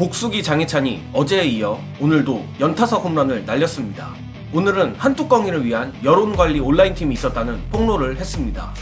복수기 장희찬이 어제에 이어 오늘도 연타석 홈런을 날렸습니다. 오늘은 한뚜껑이를 위한 여론관리 온라인팀이 있었다는 폭로를 했습니다.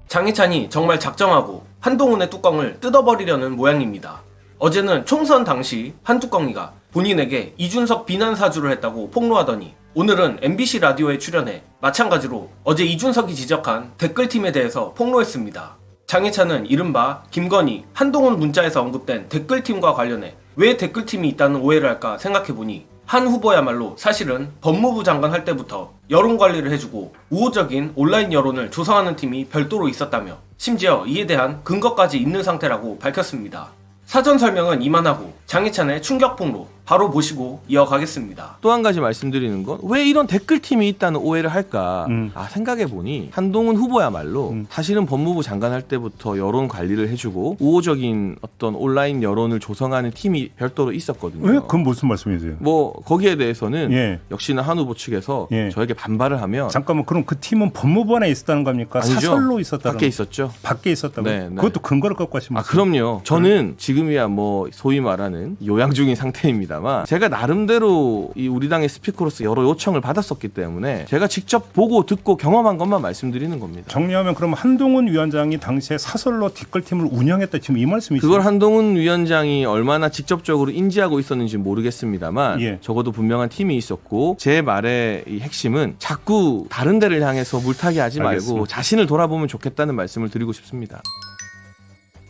장희찬이 정말 작정하고 한동훈의 뚜껑을 뜯어버리려는 모양입니다. 어제는 총선 당시 한뚜껑이가 본인에게 이준석 비난 사주를 했다고 폭로하더니 오늘은 MBC 라디오에 출연해 마찬가지로 어제 이준석이 지적한 댓글팀에 대해서 폭로했습니다. 장희찬은 이른바 김건희, 한동훈 문자에서 언급된 댓글팀과 관련해 왜 댓글팀이 있다는 오해를 할까 생각해보니 한 후보야말로 사실은 법무부 장관 할 때부터 여론관리를 해주고 우호적인 온라인 여론을 조성하는 팀이 별도로 있었다며 심지어 이에 대한 근거까지 있는 상태라고 밝혔습니다. 사전 설명은 이만하고 장희찬의 충격 폭로 바로 보시고 이어가겠습니다. 또 한 가지 말씀드리는 건 왜 이런 댓글팀이 있다는 오해를 할까? 생각해보니 한동훈 후보야말로 사실은 법무부 장관 할 때부터 여론 관리를 해주고 우호적인 어떤 온라인 여론을 조성하는 팀이 별도로 있었거든요. 왜? 그건 무슨 말씀이세요? 뭐 거기에 대해서는 예. 역시나 한 후보 측에서 예. 저에게 반발을 하면 잠깐만, 그럼 그 팀은 법무부 안에 있었다는 겁니까? 아니죠. 사설로 있었다는 밖에 있었죠. 밖에 있었다고? 네, 네. 그것도 근거를 갖고 하신 말씀? 그럼요. 저는 지금이야 뭐 소위 말하는 요양 중인 상태입니다만 제가 나름대로 이 우리 당의 스피커로서 여러 요청을 받았었기 때문에 제가 직접 보고 듣고 경험한 것만 말씀드리는 겁니다. 정리하면 그럼 한동훈 위원장이 당시에 사설로 댓글팀을 운영했다, 지금 이 말씀이시죠? 그걸 한동훈 위원장이 얼마나 직접적으로 인지하고 있었는지 모르겠습니다만 예. 적어도 분명한 팀이 있었고 제 말의 이 핵심은 자꾸 다른 데를 향해서 물타기 하지 말고 알겠습니다. 자신을 돌아보면 좋겠다는 말씀을 드리고 싶습니다.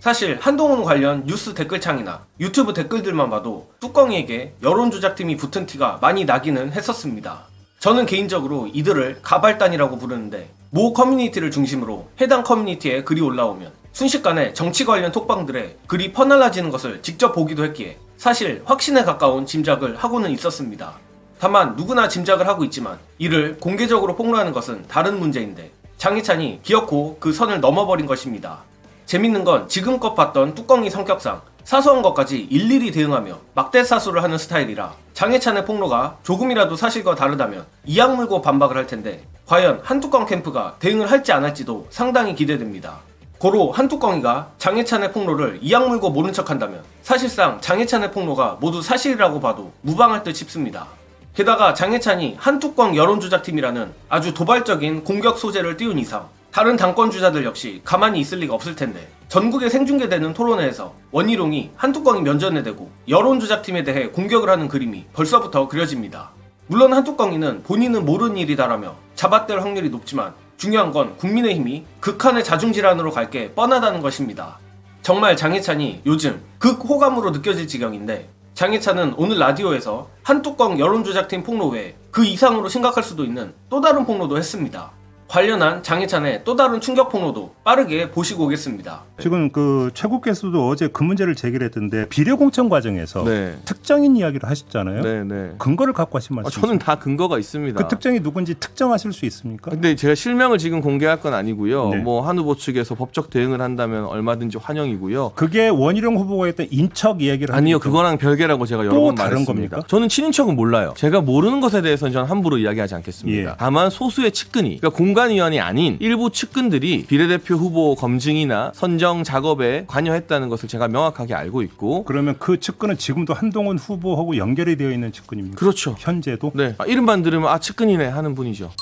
사실 한동훈 관련 뉴스 댓글창이나 유튜브 댓글들만 봐도 뚜껑이에게 여론조작팀이 붙은 티가 많이 나기는 했었습니다. 저는 개인적으로 이들을 가발단이라고 부르는데 모 커뮤니티를 중심으로 해당 커뮤니티에 글이 올라오면 순식간에 정치 관련 톡방들에 글이 퍼날라지는 것을 직접 보기도 했기에 사실 확신에 가까운 짐작을 하고는 있었습니다. 다만 누구나 짐작을 하고 있지만 이를 공개적으로 폭로하는 것은 다른 문제인데 장희찬이 기어코 그 선을 넘어버린 것입니다. 재밌는 건 지금껏 봤던 뚜껑이 성격상 사소한 것까지 일일이 대응하며 막대사수를 하는 스타일이라 장희찬의 폭로가 조금이라도 사실과 다르다면 이악 물고 반박을 할 텐데 과연 한뚜껑 캠프가 대응을 할지 안 할지도 상당히 기대됩니다. 고로 한뚜껑이가 장희찬의 폭로를 이악 물고 모른 척한다면 사실상 장희찬의 폭로가 모두 사실이라고 봐도 무방할 듯 싶습니다. 게다가 장희찬이 한뚜껑 여론조작팀이라는 아주 도발적인 공격 소재를 띄운 이상 다른 당권주자들 역시 가만히 있을 리가 없을 텐데 전국에 생중계되는 토론회에서 원희룡이 한뚜껑이 면전에 대고 여론조작팀에 대해 공격을 하는 그림이 벌써부터 그려집니다. 물론 한뚜껑이는 본인은 모르는 일이다라며 잡아댈 확률이 높지만 중요한 건 국민의힘이 극한의 자중질환으로 갈 게 뻔하다는 것입니다. 정말 장희찬이 요즘 극호감으로 느껴질 지경인데 장희찬은 오늘 라디오에서 한뚜껑 여론조작팀 폭로 외에 그 이상으로 심각할 수도 있는 또 다른 폭로도 했습니다. 관련한 장희찬의 또 다른 충격 폭로도 빠르게 보시고 오겠습니다. 지금 그 최고께서도 어제 그 문제를 제기를 했던데 비례공천 과정에서 네. 특정인 이야기를 하셨잖아요. 네. 근거를 갖고 하신 말씀. 저는 다 근거가 있습니다. 그 특정이 누군지 특정하실 수 있습니까? 근데 제가 실명을 지금 공개할 건 아니고요. 네. 뭐 한 후보 측에서 법적 대응을 한다면 얼마든지 환영이고요. 그게 원희룡 후보가 했던 인척 이야기를 아니요, 하니까 그거랑 별개라고 제가 여러 또 번 다른 말했습니다. 겁니까? 저는 친인척은 몰라요. 제가 모르는 것에 대해서는 저는 함부로 이야기하지 않겠습니다. 예. 다만 소수의 측근이, 그러니까 공관위원이 아닌 일부 측근들이 비례대표 후보 검증이나 선정 작업에 관여했다는 것을 제가 명확하게 알고 있고. 그러면 그 측근은 지금도 한동훈 후보하고 연결이 되어 있는 측근입니까? 그렇죠. 현재도? 네, 이름만 들으면 측근이네 하는 분이죠.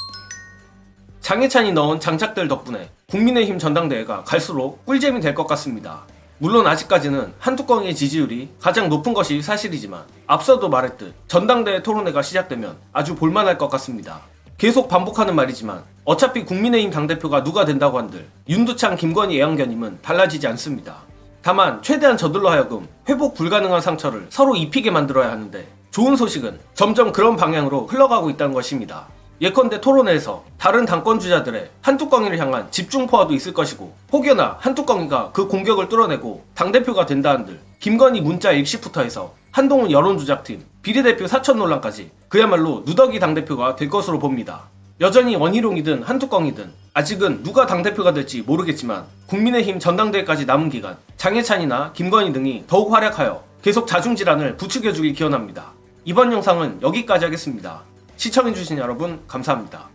장희찬이 넣은 장착들 덕분에 국민의힘 전당대회가 갈수록 꿀잼이 될 것 같습니다. 물론 아직까지는 한뚜껑이의 지지율이 가장 높은 것이 사실이지만 앞서도 말했듯 전당대회 토론회가 시작되면 아주 볼만할 것 같습니다. 계속 반복하는 말이지만 어차피 국민의힘 당대표가 누가 된다고 한들 윤두창, 김건희, 애완견임은 달라지지 않습니다. 다만 최대한 저들로 하여금 회복 불가능한 상처를 서로 입히게 만들어야 하는데 좋은 소식은 점점 그런 방향으로 흘러가고 있다는 것입니다. 예컨대 토론회에서 다른 당권주자들의 한뚜껑이를 향한 집중포화도 있을 것이고 혹여나 한뚜껑이가 그 공격을 뚫어내고 당대표가 된다 한들 김건희 문자 일식부터 해서 한동훈 여론조작팀, 비례대표 사천 논란까지 그야말로 누더기 당대표가 될 것으로 봅니다. 여전히 원희룡이든 한뚜껑이든 아직은 누가 당대표가 될지 모르겠지만 국민의힘 전당대회까지 남은 기간 장희찬이나 김건희 등이 더욱 활약하여 계속 자중질환을 부추겨주길 기원합니다. 이번 영상은 여기까지 하겠습니다. 시청해주신 여러분 감사합니다.